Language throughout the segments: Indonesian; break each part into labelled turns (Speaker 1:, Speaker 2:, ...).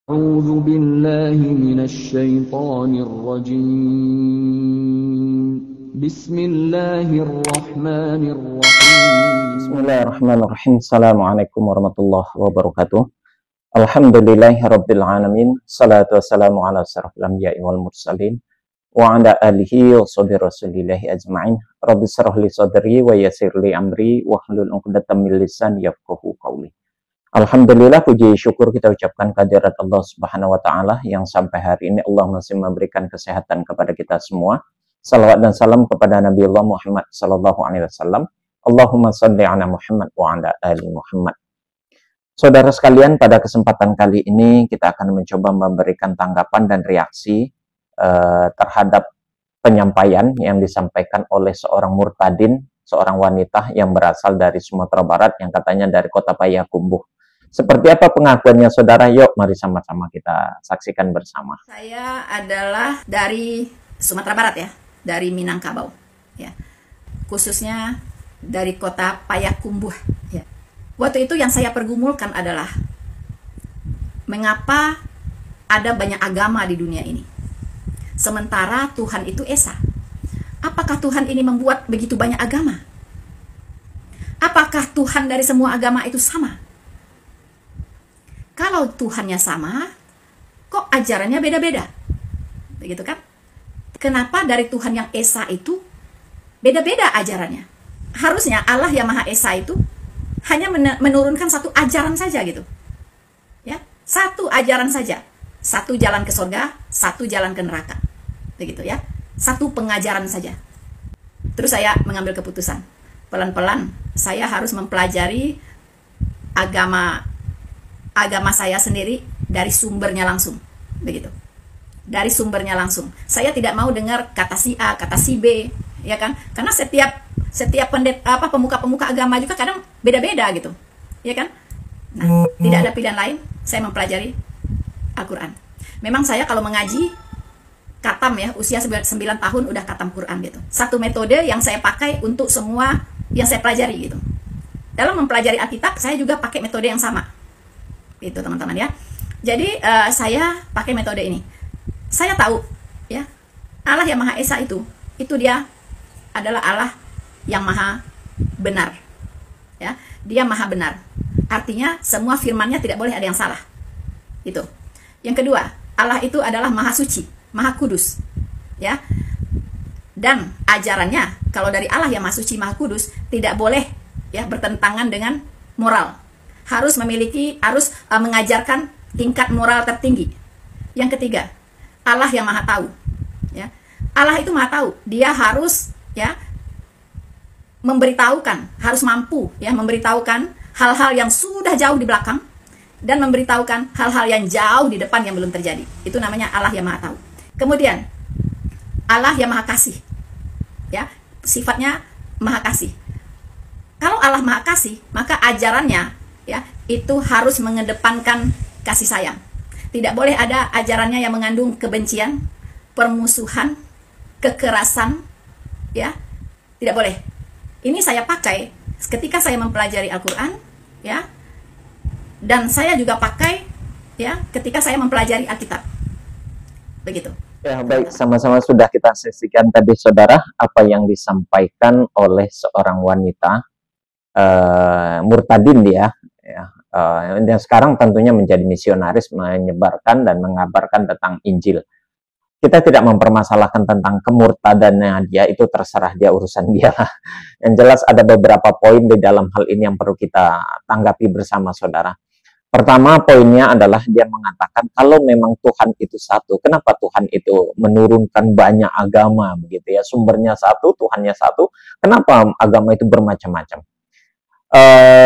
Speaker 1: أعوذ بالله من الشيطان الرجيم بسم الله الرحمن الرحيم
Speaker 2: Bismillahirrahmanirrahim. Assalamualaikum warahmatullahi wabarakatuh. Alhamdulillahirabbil alamin. Salatu wassalamu ala asyrafil anbiya'i wal mursalin wa ala alihi wa sahbihi rasulillahi ajma'in. Rabbi shrah li sadri wa yassir li amri wa hlul 'uqdatam min lisani yafqahu qawli. Alhamdulillah, puji syukur kita ucapkan kehadirat Allah Subhanahu wa taala yang sampai hari ini Allah masih memberikan kesehatan kepada kita semua. Salawat dan salam kepada Nabi Allah Muhammad sallallahu alaihi wasallam. Allahumma shalli ala Muhammad wa ala ali Muhammad. Saudara sekalian, pada kesempatan kali ini kita akan mencoba memberikan tanggapan dan reaksi terhadap penyampaian yang disampaikan oleh seorang murtadin, seorang wanita yang berasal dari Sumatera Barat yang katanya dari kota Payakumbuh. Seperti apa pengakuannya saudara? Yuk mari sama-sama kita saksikan bersama.
Speaker 3: Saya adalah dari Sumatera Barat ya, dari Minangkabau ya. Khususnya dari kota Payakumbuh ya. Waktu itu yang saya pergumulkan adalah mengapa ada banyak agama di dunia ini. Sementara Tuhan itu Esa. Apakah Tuhan ini membuat begitu banyak agama? Apakah Tuhan dari semua agama itu sama? Kalau Tuhannya sama, kok ajarannya beda-beda? Begitu kan? Kenapa dari Tuhan yang Esa itu beda-beda ajarannya? Harusnya Allah yang Maha Esa itu hanya menurunkan satu ajaran saja gitu. Ya, satu ajaran saja. Satu jalan ke surga, satu jalan ke neraka. Begitu ya. Satu pengajaran saja. Terus saya mengambil keputusan. Pelan-pelan saya harus mempelajari agama saya sendiri dari sumbernya langsung. Begitu. Dari sumbernya langsung. Saya tidak mau dengar kata si A, kata si B, ya kan? Karena setiap pemuka-pemuka agama juga kadang beda-beda gitu. Ya kan? Nah, tidak ada pilihan lain, saya mempelajari Al-Qur'an. Memang saya kalau mengaji katam ya, usia 9 tahun udah katam Quran gitu. Satu metode yang saya pakai untuk semua yang saya pelajari gitu. Dalam mempelajari Alkitab, saya juga pakai metode yang sama. Gitu teman-teman ya. Jadi saya pakai metode ini. Saya tahu ya, Allah yang Maha Esa itu dia adalah Allah yang Maha benar. Ya, Dia Maha benar. Artinya semua firman-Nya tidak boleh ada yang salah. Itu. Yang kedua, Allah itu adalah Maha Suci, Maha Kudus. Ya. Dan ajarannya kalau dari Allah yang Maha Suci, Maha Kudus tidak boleh ya bertentangan dengan moral. Harus mengajarkan tingkat moral tertinggi. Yang ketiga, Allah yang Maha Tahu. Ya. Allah itu Maha Tahu. Dia harus ya memberitahukan, harus mampu ya memberitahukan hal-hal yang sudah jauh di belakang dan memberitahukan hal-hal yang jauh di depan yang belum terjadi. Itu namanya Allah yang Maha Tahu. Kemudian Allah yang Maha Kasih. Ya, sifatnya Maha Kasih. Kalau Allah Maha Kasih, maka ajarannya ya itu harus mengedepankan kasih sayang. Tidak boleh ada ajarannya yang mengandung kebencian, permusuhan, kekerasan, ya tidak boleh. Ini saya pakai ketika saya mempelajari Al-Quran, ya, dan saya juga pakai ya ketika saya mempelajari Alkitab. Begitu.
Speaker 2: Ya baik, sama-sama sudah kita saksikan tadi saudara apa yang disampaikan oleh seorang wanita murtadin dia. Dan sekarang tentunya menjadi misionaris, menyebarkan dan mengabarkan tentang Injil. Kita tidak mempermasalahkan tentang kemurtadannya dia, itu terserah dia, urusan dia lah. Yang jelas ada beberapa poin di dalam hal ini yang perlu kita tanggapi bersama saudara. Pertama poinnya adalah dia mengatakan kalau memang Tuhan itu satu, kenapa Tuhan itu menurunkan banyak agama begitu ya? Sumbernya satu, Tuhannya satu, kenapa agama itu bermacam-macam?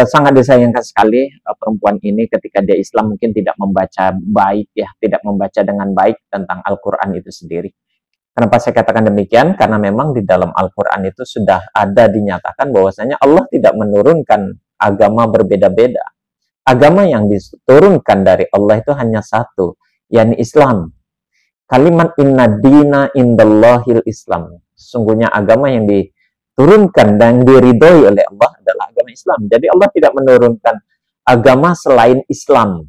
Speaker 2: Sangat disayangkan sekali perempuan ini ketika dia Islam mungkin tidak membaca baik ya, tidak membaca dengan baik tentang Al-Quran itu sendiri. Kenapa saya katakan demikian? Karena memang di dalam Al-Quran itu sudah ada dinyatakan bahwasanya Allah tidak menurunkan agama berbeda-beda. Agama yang diturunkan dari Allah itu hanya satu, yakni Islam. Kalimat inna dina indallahil Islam. Sungguhnya agama yang diturunkan dan diridhoi oleh Allah adalah agama Islam. Jadi Allah tidak menurunkan agama selain Islam.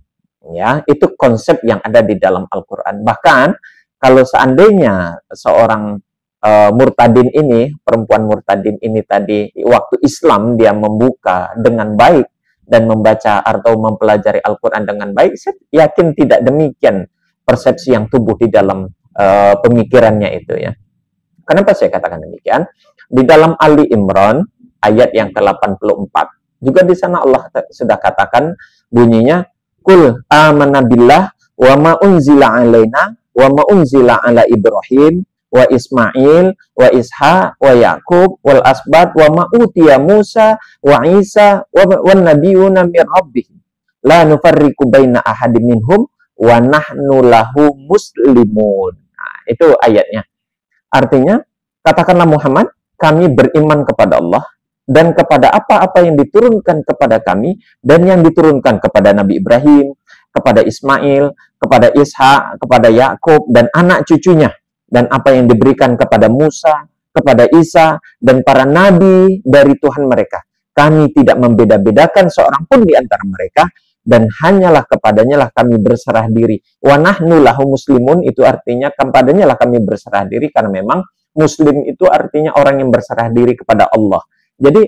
Speaker 2: Ya, itu konsep yang ada di dalam Al-Qur'an. Bahkan kalau seandainya seorang murtadin ini, perempuan murtadin ini tadi waktu Islam dia membuka dengan baik dan membaca atau mempelajari Al-Qur'an dengan baik, saya yakin tidak demikian persepsi yang tumbuh di dalam pemikirannya itu ya. Kenapa saya katakan demikian? Di dalam Ali Imran ayat yang ke-84 juga di sana Allah sudah katakan bunyinya Qul amanna billah wa ma unzila alaina wa ma unzila ala Ibrahim wa Ismail wa Ishaq wa Yaqub wal asbat wa ma utiya Musa wa Isa wa nabiyuna min rabbihim la nufarriqu baina ahadin minhum wa nahnu lahu muslimun. Nah, itu ayatnya. Artinya, katakanlah Muhammad, kami beriman kepada Allah dan kepada apa-apa yang diturunkan kepada kami dan yang diturunkan kepada Nabi Ibrahim, kepada Ismail, kepada Ishak, kepada Yakub dan anak cucunya, dan apa yang diberikan kepada Musa, kepada Isa dan para nabi dari Tuhan mereka. Kami tidak membeda-bedakan seorang pun di antara mereka dan hanyalah kepadanya lah kami berserah diri. Wa nahnu lahu muslimun itu artinya kepadanya lah kami berserah diri, karena memang muslim itu artinya orang yang berserah diri kepada Allah. Jadi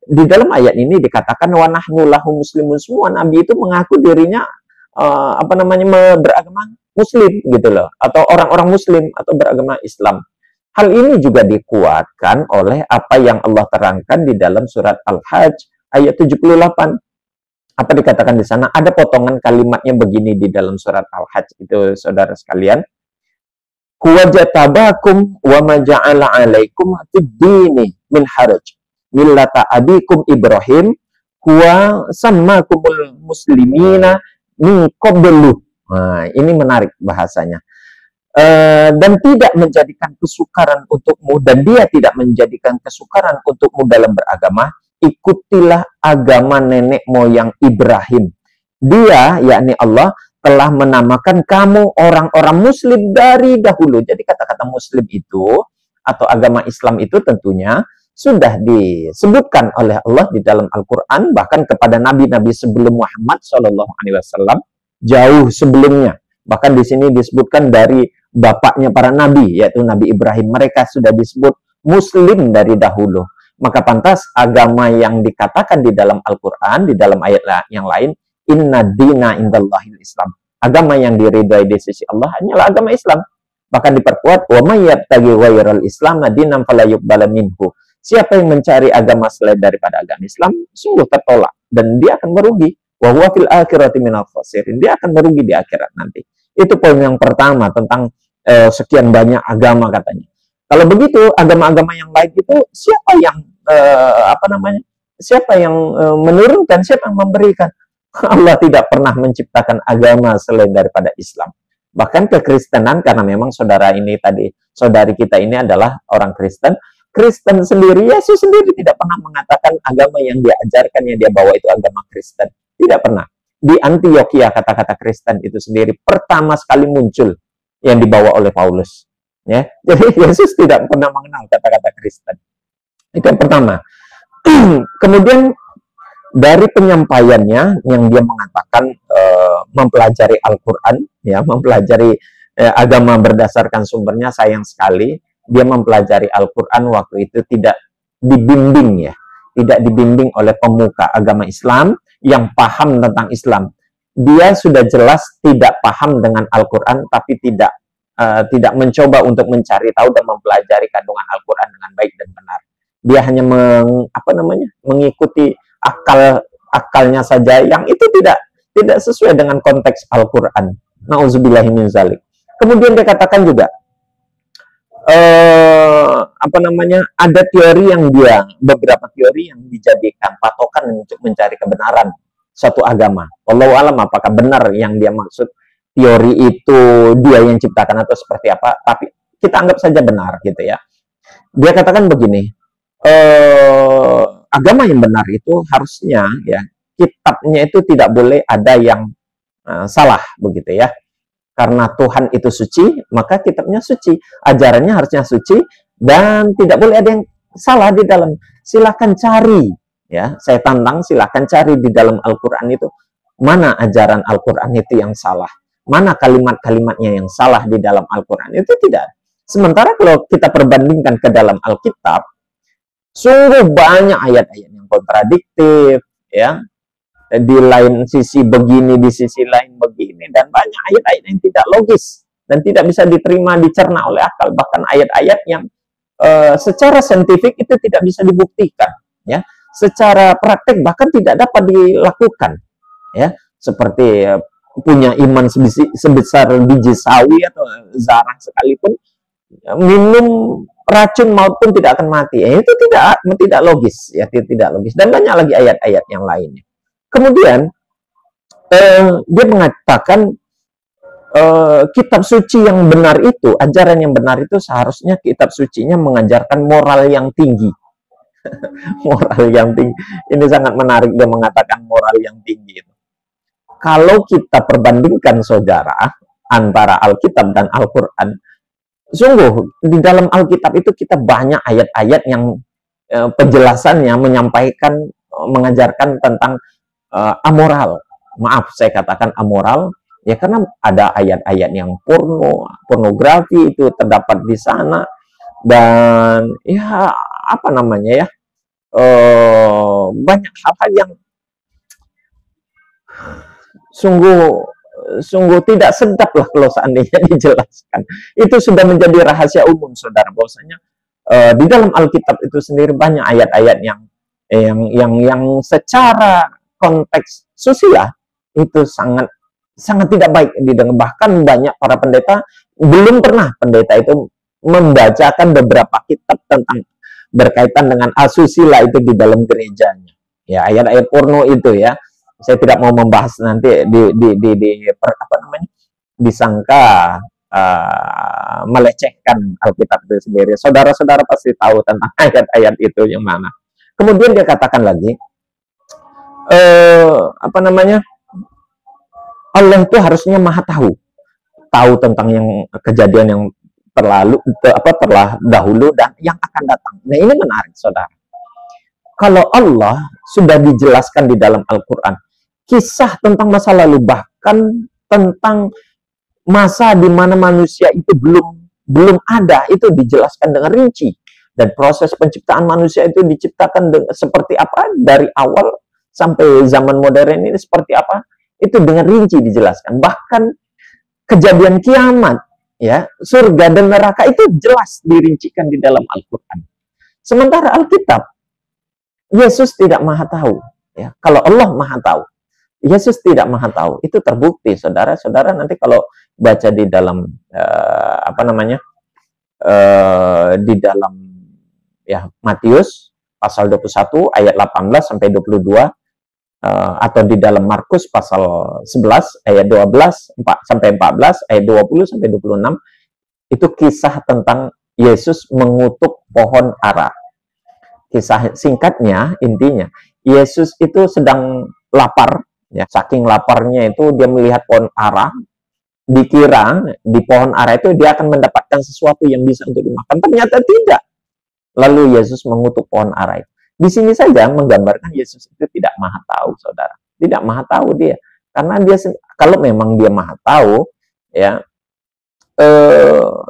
Speaker 2: di dalam ayat ini dikatakan wa nahnu lahu muslimun, semua nabi itu mengaku dirinya beragama Muslim gitu loh, atau orang-orang Muslim atau beragama Islam. Hal ini juga dikuatkan oleh apa yang Allah terangkan di dalam surat Al-Hajj ayat 78. Apa dikatakan di sana? Ada potongan kalimatnya begini di dalam surat Al-Hajj itu, saudara sekalian. Huwa jatabakum wa ma ja'ala 'alaikum fid-dini min haraj millata abikum Ibrahim huwa sammakumul muslimina min qablu. Nah, ini menarik bahasanya. Dan tidak menjadikan kesukaran untukmu, dan dia tidak menjadikan kesukaran untukmu dalam beragama. Ikutilah agama nenek moyang Ibrahim. Dia, yakni Allah, telah menamakan kamu orang-orang muslim dari dahulu. Jadi kata-kata muslim itu, atau agama Islam itu tentunya sudah disebutkan oleh Allah di dalam Al-Quran, bahkan kepada nabi-nabi sebelum Muhammad SAW, jauh sebelumnya. Bahkan di sini disebutkan dari bapaknya para nabi, yaitu Nabi Ibrahim. Mereka sudah disebut muslim dari dahulu. Maka pantas agama yang dikatakan di dalam Al-Quran, di dalam ayat yang lain, inna dina indallahil Islam. Agama yang diridhai di sisi Allah hanyalah agama Islam. Bahkan diperkuat, wa may yabtaghi ghairal Islam dinan fala yuqbala minhu. Siapa yang mencari agama selain daripada agama Islam, sungguh tertolak dan dia akan merugi. Wa huwa fil akhirati minal khasirin. Dia akan merugi di akhirat nanti. Itu poin yang pertama tentang sekian banyak agama katanya. Kalau begitu, agama-agama yang lain itu siapa yang siapa yang menurunkan, siapa yang memberikan? Allah tidak pernah menciptakan agama selain daripada Islam. Bahkan kekristenan, karena memang saudari kita ini adalah orang Kristen. Kristen sendiri, Yesus sendiri tidak pernah mengatakan agama yang dia ajarkan, yang dia bawa itu agama Kristen. Tidak pernah. Di Antioquia kata-kata Kristen itu sendiri pertama sekali muncul yang dibawa oleh Paulus. Ya, jadi Yesus tidak pernah mengenal kata-kata Kristen. Itu yang pertama. Kemudian dari penyampaiannya yang dia mengatakan mempelajari Al-Quran, ya, mempelajari agama berdasarkan sumbernya, sayang sekali dia mempelajari Al-Quran waktu itu tidak dibimbing, ya, tidak dibimbing oleh pemuka agama Islam yang paham tentang Islam. Dia sudah jelas tidak paham dengan Al-Quran, tapi tidak mencoba untuk mencari tahu dan mempelajari kandungan Al-Quran dengan baik dan benar. Dia hanya mengikuti akalnya saja, yang itu tidak sesuai dengan konteks Al-Quran. Nauzubillahi min zalik. Kemudian dia katakan juga ada beberapa teori yang dijadikan patokan untuk mencari kebenaran suatu agama. Wallahu alam apakah benar yang dia maksud teori itu dia yang ciptakan atau seperti apa, tapi kita anggap saja benar gitu ya. Dia katakan begini, agama yang benar itu harusnya, ya, kitabnya itu tidak boleh ada yang salah begitu ya. Karena Tuhan itu suci, maka kitabnya suci, ajarannya harusnya suci dan tidak boleh ada yang salah di dalam. Silakan cari, ya, saya tantang, silakan cari di dalam Al-Quran itu mana ajaran Al-Quran itu yang salah, mana kalimat-kalimatnya yang salah di dalam Al-Quran, itu tidak. Sementara kalau kita perbandingkan ke dalam Alkitab, sungguh banyak ayat-ayat yang kontradiktif, ya, di lain sisi begini, di sisi lain begini, dan banyak ayat-ayat yang tidak logis dan tidak bisa diterima, dicerna oleh akal. Bahkan ayat-ayat yang secara saintifik itu tidak bisa dibuktikan, ya, secara praktek bahkan tidak dapat dilakukan, ya, seperti punya iman sebesar biji sawi atau zarah sekalipun, minum racun maut pun tidak akan mati. Itu tidak logis, ya, tidak logis. Dan banyak lagi ayat-ayat yang lainnya. Kemudian dia mengatakan kitab suci yang benar itu, ajaran yang benar itu seharusnya kitab sucinya mengajarkan moral yang tinggi. Moral yang tinggi. Ini sangat menarik, dia mengatakan moral yang tinggi itu. Kalau kita perbandingkan, saudara, antara Alkitab dan Al-Quran, sungguh di dalam Alkitab itu kita banyak ayat-ayat yang penjelasannya menyampaikan, mengajarkan tentang amoral. Maaf, saya katakan amoral, ya, karena ada ayat-ayat yang pornografi itu terdapat di sana, dan ya apa namanya, ya, banyak hal-hal yang sungguh tidak sedap lah kalau seandainya dijelaskan. Itu sudah menjadi rahasia umum, saudara, bahwasanya di dalam Alkitab itu sendiri banyak ayat-ayat yang secara konteks sosial itu sangat tidak baik didengar. Bahkan banyak para pendeta, belum pernah pendeta itu membacakan beberapa kitab tentang berkaitan dengan asusila itu di dalam gerejanya. Ya, ayat-ayat porno itu, ya. Saya tidak mau membahas nanti disangka melecehkan Alkitab itu sendiri. Saudara-saudara pasti tahu tentang ayat-ayat itu yang mana. Kemudian dia katakan lagi, Allah itu harusnya maha tahu tentang yang kejadian yang telah dahulu dan yang akan datang. Nah, ini menarik, saudara. Kalau Allah sudah dijelaskan di dalam Al-Quran, kisah tentang masa lalu, bahkan tentang masa di mana manusia itu belum ada, itu dijelaskan dengan rinci. Dan proses penciptaan manusia itu diciptakan seperti apa dari awal sampai zaman modern ini seperti apa, itu dengan rinci dijelaskan. Bahkan kejadian kiamat, ya, surga dan neraka itu jelas dirincikan di dalam Al-Quran. Sementara Alkitab, Yesus tidak maha tahu, ya. Kalau Allah maha tahu, Yesus tidak maha tahu. Itu terbukti, saudara-saudara, nanti kalau baca di dalam di dalam, ya, Matius pasal 21 ayat 18 sampai 22, atau di dalam Markus pasal 11 ayat 12 sampai 14, ayat 20 sampai 26, itu kisah tentang Yesus mengutuk pohon ara. Kisah singkatnya, intinya, Yesus itu sedang lapar, ya, saking laparnya itu dia melihat pohon ara, dikira di pohon ara itu dia akan mendapatkan sesuatu yang bisa untuk dimakan, ternyata tidak. Lalu Yesus mengutuk pohon ara itu. Di sini saja menggambarkan Yesus itu tidak maha tahu, saudara. Tidak maha tahu dia. Karena dia, kalau memang dia maha tahu, ya,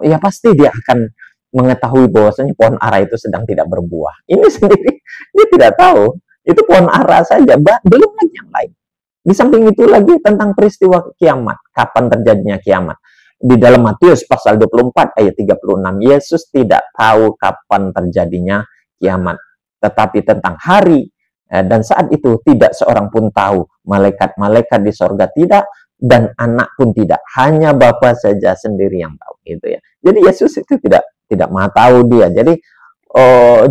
Speaker 2: ya pasti dia akan mengetahui bahwasanya pohon ara itu sedang tidak berbuah. Ini sendiri dia tidak tahu. Itu pohon ara saja, belum lagi yang lain. Di samping itu lagi tentang peristiwa kiamat, kapan terjadinya kiamat. Di dalam Matius pasal 24 ayat 36, Yesus tidak tahu kapan terjadinya kiamat, tetapi tentang hari dan saat itu tidak seorang pun tahu, malaikat-malaikat di sorga tidak, dan anak pun tidak, hanya Bapa saja sendiri yang tahu, gitu, ya. Jadi Yesus itu tidak maha tahu dia. Jadi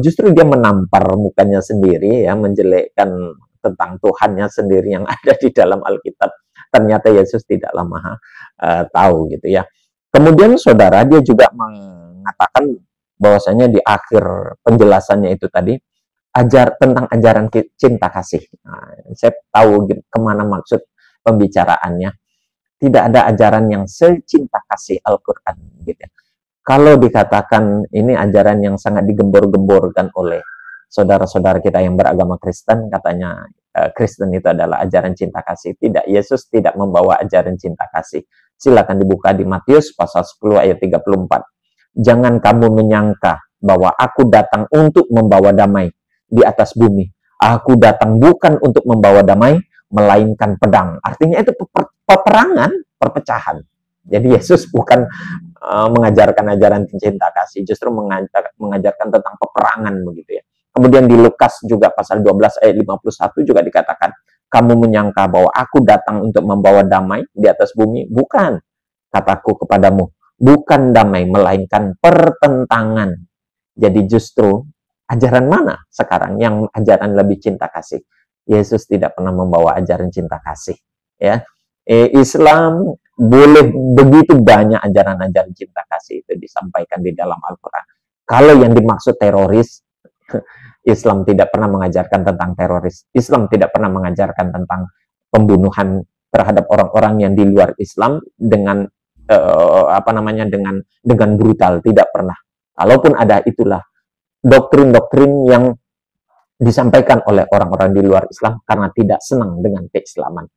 Speaker 2: justru dia menampar mukanya sendiri, ya, menjelekkan tentang Tuhannya sendiri yang ada di dalam Alkitab. Ternyata Yesus tidaklah maha tahu, gitu, ya. Kemudian, saudara, dia juga mengatakan bahwasanya di akhir penjelasannya itu tadi, tentang ajaran cinta kasih. Nah, saya tahu kemana maksud pembicaraannya. Tidak ada ajaran yang secinta kasih Al-Quran, gitu, ya. Kalau dikatakan ini ajaran yang sangat digembor-gemborkan oleh saudara-saudara kita yang beragama Kristen, katanya Kristen itu adalah ajaran cinta kasih. Tidak, Yesus tidak membawa ajaran cinta kasih. Silakan dibuka di Matius pasal 10 ayat 34. Jangan kamu menyangka bahwa aku datang untuk membawa damai di atas bumi. Aku datang bukan untuk membawa damai, melainkan pedang. Artinya itu peperangan, perpecahan. Jadi Yesus bukan mengajarkan ajaran cinta kasih, justru mengajarkan tentang peperangan begitu ya. Kemudian di Lukas juga pasal 12 ayat 51 juga dikatakan, kamu menyangka bahwa aku datang untuk membawa damai di atas bumi? Bukan, kataku kepadamu, bukan damai, melainkan pertentangan. Jadi justru ajaran mana sekarang yang ajaran lebih cinta kasih? Yesus tidak pernah membawa ajaran cinta kasih. Ya, Islam boleh begitu banyak ajaran-ajaran cinta kasih itu disampaikan di dalam Al-Quran. Kalau yang dimaksud teroris, Islam tidak pernah mengajarkan tentang teroris. Islam tidak pernah mengajarkan tentang pembunuhan terhadap orang-orang yang di luar Islam dengan dengan brutal. Tidak pernah. Kalaupun ada, itulah doktrin-doktrin yang disampaikan oleh orang-orang di luar Islam karena tidak senang dengan keislaman.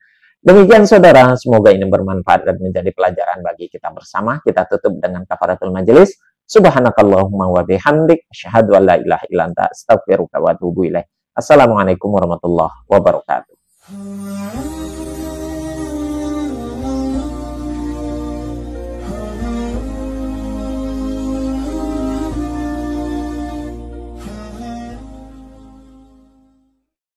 Speaker 2: Demikian saudara, semoga ini bermanfaat dan menjadi pelajaran bagi kita bersama. Kita tutup dengan kafaratul majelis. Subhanakallahumma wa bihamdik, asyhadu an la ilaha illa anta, astaghfiruka wa atubu ilaik. Assalamualaikum warahmatullahi wabarakatuh.